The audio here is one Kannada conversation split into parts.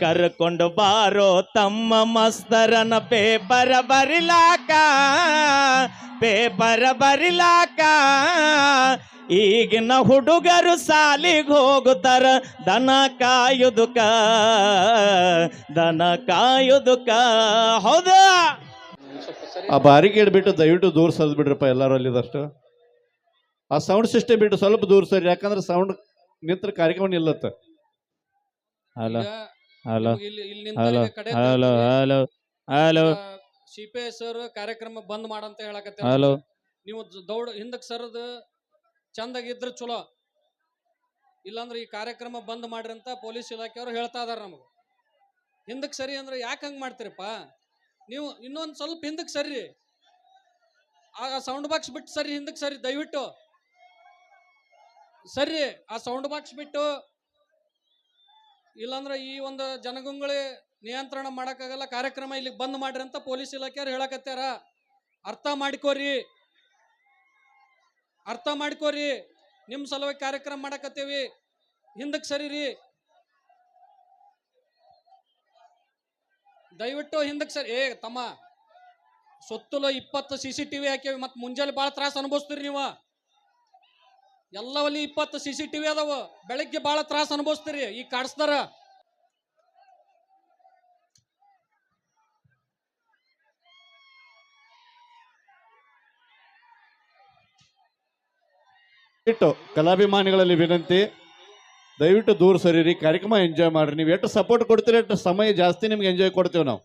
ಕರ್ಕೊಂಡು ಬಾರೋ ತಮ್ಮ ಮಸ್ತರನ ಪೇಪರ್ ಬರಿಲಾಕ ಈಗಿನ ಹುಡುಗರು ಸಾಲಿಗೆ ಹೋಗುತ್ತಾರ ದನ ಕಾಯುದುಕ ಹೌದಾ? ಆ ಬಾರಿಗೆ ಇಡ್ಬಿಟ್ಟು ದಯವಿಟ್ಟು ದೂರ ಸರಿದ್ ಬಿಡ್ರಪ್ಪ ಎಲ್ಲರೂ ಅಲ್ಲಿದಷ್ಟು. ಆ ಸೌಂಡ್ ಸಿಸ್ಟಮ್ ಬಿಟ್ಟು ಸ್ವಲ್ಪ ದೂರ ಸರಿ, ಯಾಕಂದ್ರೆ ಸೌಂಡ್ ನಿಂತ್ರ ಕಾರ್ಯಕ್ರಮ ನಿಲ್ಲತ್ತ. Hello hello hello hello hello hello ಸಿಪೆ ಸರ್ ಕಾರ್ಯಕ್ರಮ ಬಂದ್ ಮಾಡಂತ ಹೇಳಕತ್ತ. ಹಲೋ ನೀವು ದೌಡ್ ಹಿಂದಕ್ ಸರದ್ ಚಂದಾಗಿದ್ರ ಚಲೋ, ಇಲ್ಲಾಂದ್ರೆ ಈ ಕಾರ್ಯಕ್ರಮ ಬಂದ್ ಮಾಡ್ರಿ ಅಂತ ಪೊಲೀಸ್ ಇಲಾಖೆಯವರು ಹೇಳ್ತಾ ಇದಾರ ನಮಗ. ಹಿಂದಕ್ ಸರಿ ಅಂದ್ರೆ ಯಾಕೆ ಹಂಗ್ ಮಾಡ್ತೀರಪ್ಪ ನೀವು? ಇನ್ನೊಂದ್ ಸ್ವಲ್ಪ ಹಿಂದಕ್ ಸರ್ರಿ, ಆ ಸೌಂಡ್ ಬಾಕ್ಸ್ ಬಿಟ್ಟು ಸರಿ, ಹಿಂದಕ್ ಸರಿ, ದಯವಿಟ್ಟು ಸರಿ. ಆ ಸೌಂಡ್ ಬಾಕ್ಸ್ ಬಿಟ್ಟು, ಇಲ್ಲಾಂದ್ರೆ ಈ ಒಂದು ಜನಗುಂಗಳಿ ನಿಯಂತ್ರಣ ಮಾಡಕ್ಕಾಗಲ್ಲ. ಕಾರ್ಯಕ್ರಮ ಇಲ್ಲಿ ಬಂದ್ ಮಾಡ್ರಿ ಅಂತ ಪೊಲೀಸ್ ಇಲಾಖೆಯವ್ರು ಹೇಳಕತ್ಯಾರ. ಅರ್ಥ ಮಾಡ್ಕೋರಿ. ನಿಮ್ ಸಲುವಾಗಿ ಕಾರ್ಯಕ್ರಮ ಮಾಡಕತ್ತೇವಿ. ಹಿಂದಕ್ ಸರಿರಿ, ದಯವಿಟ್ಟು ಹಿಂದಕ್ ಸರಿ. ತಮ್ಮ ಸುತ್ತಲೂ 20 CCTV ಹಾಕೇವಿ, ಮತ್ ಮುಂಜಾನೆ ಬಾಳ ತ್ರಾಸ ಅನುಭವಿಸ್ತೀರಿ ನೀವು. ಎಲ್ಲವಲ್ಲಿ 20 CCTV ಅದಾವ, ಬೆಳಿಗ್ಗೆ ಬಾಳ ತ್ರಾಸ ಅನುಭವಿಸ್ತೀರಿ. ಈಗ ಕಾಡಿಸ್ತಾರ. ಕಲಾಭಿಮಾನಿಗಳಲ್ಲಿ ವಿನಂತಿ, ದಯವಿಟ್ಟು ದೂರ ಸರಿರಿ, ಕಾರ್ಯಕ್ರಮ ಎಂಜಾಯ್ ಮಾಡ್ರಿ. ನೀವು ಎಷ್ಟು ಸಪೋರ್ಟ್ ಕೊಡ್ತೀರಿ ಅಷ್ಟು ಸಮಯ ಜಾಸ್ತಿ ನಿಮ್ಗೆ ಎಂಜಾಯ್ ಕೊಡ್ತೇವೆ ನಾವು.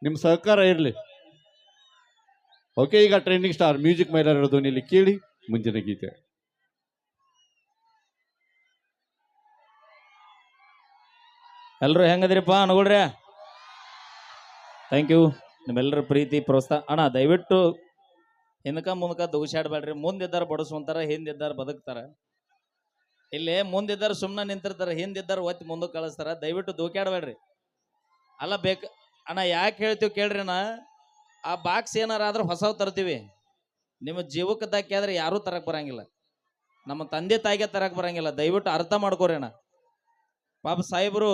ನಿಮ್ಮ ಸಹಕಾರ ಇರಲಿ. ಓಕೆ, ಈಗ ಟ್ರೆಂಡಿಂಗ್ ಸ್ಟಾರ್ ಮ್ಯೂಸಿಕ್ ಮೈಲರ್ ಇರೋದು ಇಲ್ಲಿ ಕೇಳಿ ಮುಂದಿನ ಗೀತೆ. ಎಲ್ರು ಹೆಂಗದ್ರಿಪ್ಪ ಅನ್ಕೊಳ್ರಿ? Thank you. ನಿಮ್ಮೆಲ್ಲರ ಪ್ರೀತಿ ಪ್ರೋತ್ಸಾಹ. ಅಣ್ಣ ದಯವಿಟ್ಟು ಹಿಂದಕ ಮುಂದಕ ದೂಸಾಡ್ಬೇಡ್ರಿ. ಮುಂದಿದ್ದಾರ ಬಡಿಸುವಂತಾರ, ಹಿಂದಿದ್ದಾರ ಬದುಕ್ತಾರ. ಇಲ್ಲಿ ಮುಂದಿದ್ದಾರ ಸುಮ್ಮನೆ ನಿಂತಿರ್ತಾರ, ಹಿಂದಿದ್ದಾರ ಒತ್ತಿ ಮುಂದಕ್ಕೆ ಕಳಿಸ್ತಾರ. ದಯವಿಟ್ಟು ದೂಕ್ಯಾಡ್ಬೇಡ್ರಿ. ಅಲ್ಲ ಬೇಕು ಅಣ್ಣ, ಯಾಕೆ ಹೇಳ್ತೀವಿ ಕೇಳ್ರಿ ಅಣ್ಣ, ಆ ಬಾಕ್ಸ್ ಏನಾರ ಆದ್ರೆ ಹೊಸವು ತರ್ತೀವಿ. ನಿಮ್ಮ ಜೀವಕ್ಕೆ ದಾಕಿ ಆದ್ರೆ ಯಾರೂ ತರಕ್ ಬರಂಗಿಲ್ಲ, ನಮ್ಮ ತಂದೆ ತಾಯಿಗೆ ತರಕ್ ಬರಂಗಿಲ್ಲ. ದಯವಿಟ್ಟು ಅರ್ಥ ಮಾಡ್ಕೋರಿ ಅಣ್ಣ. ಪಾಪ ಸಾಹೇಬರು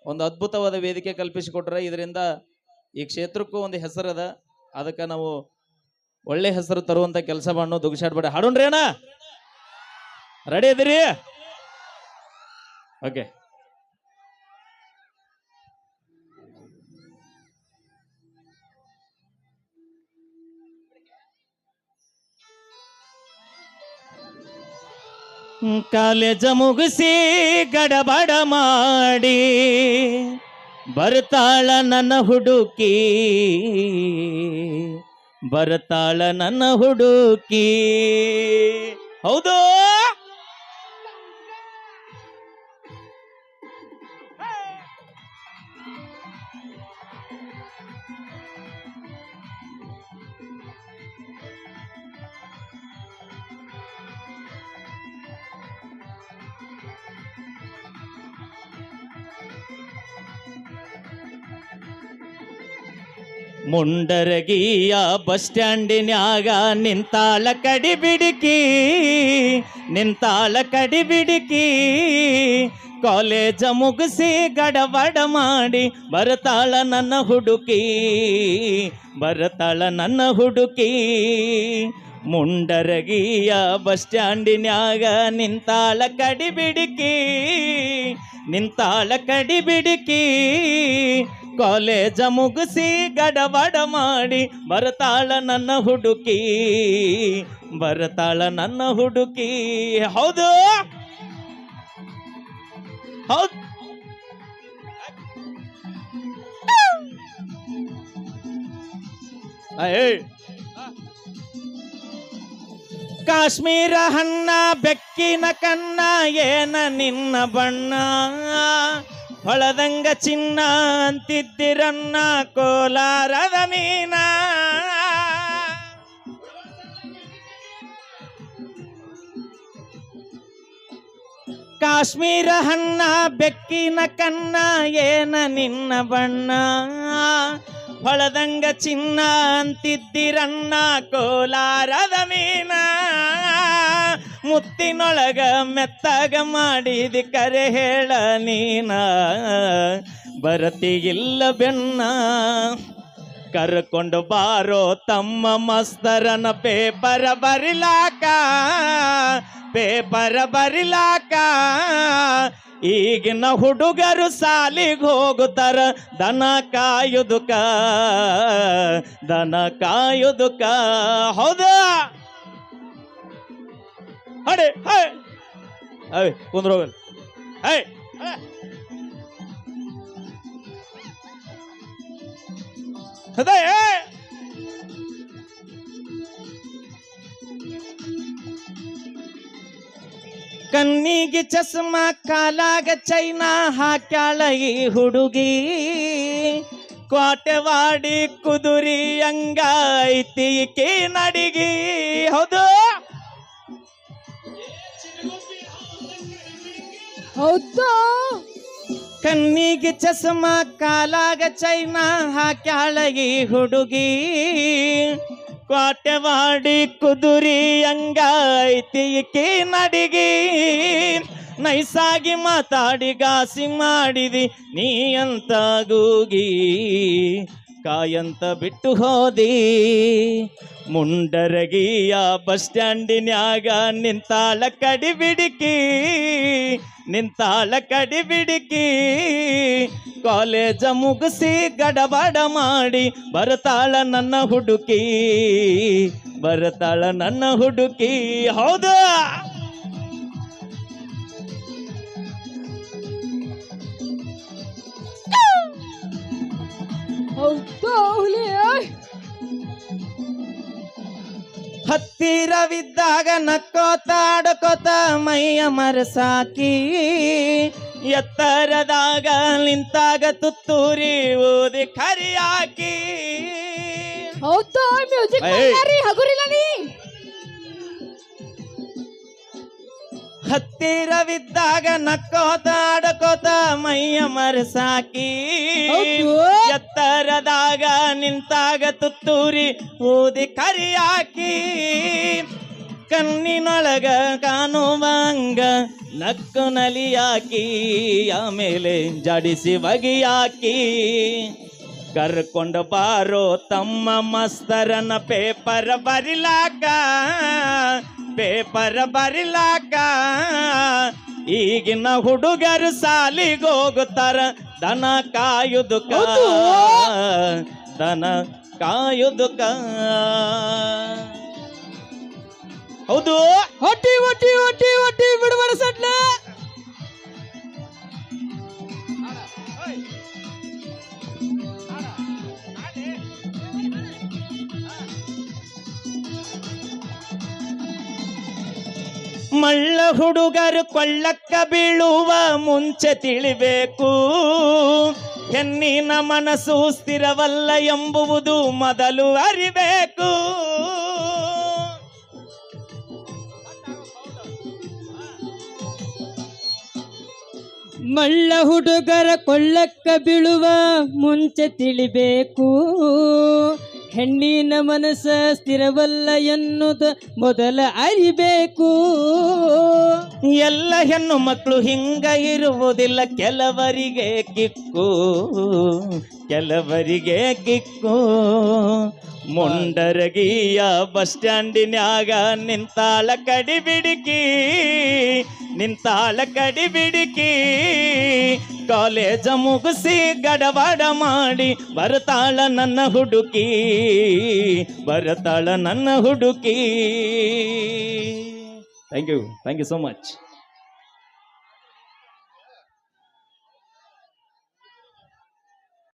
ಒಂದು ಅದ್ಭುತವಾದ ವೇದಿಕೆ ಕಲ್ಪಿಸಿಕೊಟ್ರೆ, ಇದರಿಂದ ಈ ಕ್ಷೇತ್ರಕ್ಕೂ ಒಂದು ಹೆಸರದ. ಅದಕ್ಕೆ ನಾವು ಒಳ್ಳೆ ಹೆಸರು ತರುವಂತ ಕೆಲಸ ಮಾಡೋ. ದುಗ್ಸಾಡ್ಬೇಡ. ಹಾಡೋಣ್ರಿ ಅಣ್ಣ, ರೆಡಿ ಇದೀರಿ? ಓಕೆ. ಕಾಲೇಜ ಮುಗಿಸಿ ಗಡಬಡ ಮಾಡಿ ಬರ್ತಾಳ ನನ್ನ ಹುಡುಕಿ, ಹೌದು. ಮುಂಡರಗಿಯ ಬಸ್ ಸ್ಟ್ಯಾಂಡಿನ್ಯಾಗ ನಿಂತಾಳ ಕಡಿಬಿಡಿಕಿ, ಕಾಲೇಜ ಮುಗಿಸಿ ಗಡಬಡ ಮಾಡಿ ಬರ್ತಾಳ ನನ್ನ ಹುಡುಕಿ. ಮುಂಡರಗಿಯ ಬಸ್ ಸ್ಟ್ಯಾಂಡಿನ್ಯಾಗ ನಿಂತಾಳ ಕಡಿಬಿಡಿಕಿ, ಕಾಲೇಜ ಮುಗಿಸಿ ಗಡಬಡ ಮಾಡಿ ಬರ್ತಾಳ ನನ್ನ ಹುಡುಕಿ. ಹೌದು ಹೌದು. ಕಾಶ್ಮೀರ ಹಣ್ಣ ಬೆಕ್ಕಿನ ಕನ್ನ ಏನ ನಿನ್ನ ಬಣ್ಣ, ಹೊಳದಂಗ ಚಿನ್ನ ಅಂತಿದ್ದಿರನ್ನ ಕೋಲಾರದ ಮೀನ. ಕಾಶ್ಮೀರ ಹಣ್ಣ ಬೆಕ್ಕಿನ ಕನ್ನ ಏನ ನಿನ್ನ ಬಣ್ಣ, ಹೊಳದಂಗ ಚಿನ್ನ ಅಂತಿದ್ದಿರನ್ನ ಕೋಲಾರದ ಮೀನ. ಮುತ್ತಿನೊಳಗ ಮೆತ್ತಾಗ ಮಾಡಿದಿ ಕರೆ ಹೇಳ ನೀನ, ಬರತಿಗಿಲ್ಲ ಬೆನ್ನ ಕರ್ಕೊಂಡು ಬಾರೋ ತಮ್ಮ ಮಸ್ತರನ ಪೇಪರ್ ಬರಿಲಾಕ ಈಗಿನ ಹುಡುಗರು ಸಾಲಿಗೆ ಹೋಗುತ್ತಾರ ದನ ಕಾಯುದುಕ ಹೌದಾ ಅಡೆ ಕುಂದ್ರೋಗಲ್ ಅದೇ ಕಣ್ಣಿಗೆ ಚಸ್ಮಾ ಕಾಲಾಗ ಚೈನಾ ಹಾಕ್ಯಾಳ ಈ ಹುಡುಗಿ ಕ್ವಾಟೆವಾಡಿ ಕುದುರಿ ಹಂಗೈತಿ ಈಕಿ ನಡಿಗಿ ಹೌದು ಹೌದಾ ಕಣ್ಣಿಗೆ ಚಸ್ಮಾ ಕಾಲಾಗ ಚೈನಾ ಹಾಕ್ಯಾಳ ಈ ಹುಡುಗಿ ಕ್ವಾಟೆವಾಡಿ ಕುದುರಿ ಹಂಗೈತಿ ಈಕಿ ನಡಿಗಿ ನೈಸಾಗಿ ಮಾತಾಡಿ ಗಾಸಿ ಮಾಡಿದಿ ನೀ ಅಂತ ಗೂಗಿ ಕಾಯಂತ ಬಿಟ್ಟು ಹೋದಿ ಮುಂಡರಗಿಯ ಬಸ್ ಸ್ಟ್ಯಾಂಡಿನ್ಯಾಗ ನಿಂತಾಳ ಕಡಿಬಿಡಿಕಿ ಕಾಲೇಜ ಮುಗಿಸಿ ಗಡಬಡ ಮಾಡಿ ಬರ್ತಾಳ ನನ್ನ ಹುಡುಕಿ ಹೌದಾ ಹೌದಾ ಹುಲಿ ಹತ್ತಿರವಿದ್ದಾಗ ನಕ್ಕೋತ ಆಡ್ಕೋತ ಮೈಯ ಮರಸಾಕಿ ಎತ್ತರದಾಗ ನಿಂತಾಗ ತುತ್ತೂರಿ ಊದಿ ಕರಿಯಾಕಿ ಹೌದಾ ಮ್ಯೂಸಿಕ್ ಹಗುರಿಲ್ಲ ನೀ ಹತ್ತಿರವಿದ್ದಾಗ ನಕ್ಕೋತ ಆಡ್ಕೋತ ಮೈಯ ಮರಸಾಕಿ ಎತ್ತರದಾಗ ನಿಂತಾಗ ತುತ್ತೂರಿ ಊದಿ ಕರಿಯಾಕಿ ಕಣ್ಣಿನೊಳಗ ಕಾಣುವಂಗ ನಕ್ಕು ನಲಿಯಾಕಿ ಆಮೇಲೆ ಜಾಡಿಸಿ ಬಗಿಯಾಕಿ ಕರ್ಕೊಂಡು ಬಾರೋ ತಮ್ಮ ಮಸ್ತರನ ಪೇಪರ್ ಬರಿಲಾಕ ಈಗಿನ ಹುಡುಗರು ಸಾಲಿಗೆ ಹೋಗುತ್ತಾರ ದನ ಕಾಯುದುಕ ಹೌದು ಹೊಟ್ಟಿ ಬಿಡಬಾರ ಸಟ್ಲ ಮಳ್ಳ ಹುಡುಗರು ಕೊಳ್ಳಕ್ಕ ಬೀಳುವ ಮುಂಚೆ ತಿಳಿಬೇಕು ಹೆಣ್ಣಿನ ಮನಸ್ಸು ಸ್ಥಿರವಲ್ಲ ಎಂಬುವುದು ಮೊದಲು ಅರಿಬೇಕು ಮಳ್ಳ ಹುಡುಗರ ಕೊಳ್ಳಕ್ಕ ಬೀಳುವ ಮುಂಚೆ ತಿಳಿಬೇಕು ಹೆಣ್ಣಿನ ಮನಸ್ಸ ಸ್ಥಿರವಲ್ಲ ಎನ್ನುವುದು ಮೊದಲ ಅರಿಬೇಕು ಎಲ್ಲ ಹೆಣ್ಣು ಮಕ್ಕಳು ಹಿಂಗ ಇರುವುದಿಲ್ಲ ಕೆಲವರಿಗೆ ಕಿಕ್ಕು ಮುಂಡರಗಿಯ ಬಸ್ ಸ್ಟ್ಯಾಂಡಿನ್ಯಾಗ ನಿಂತಾಳ ಕಡಿಬಿಡಿಕಿ ಕಾಲೇಜ ಮುಗಿಸಿ ಗಡಬಡ ಮಾಡಿ ಬರ್ತಾಳ ನನ್ನ ಹುಡುಕಿ ಥ್ಯಾಂಕ್ ಯು ಸೋ ಮಚ್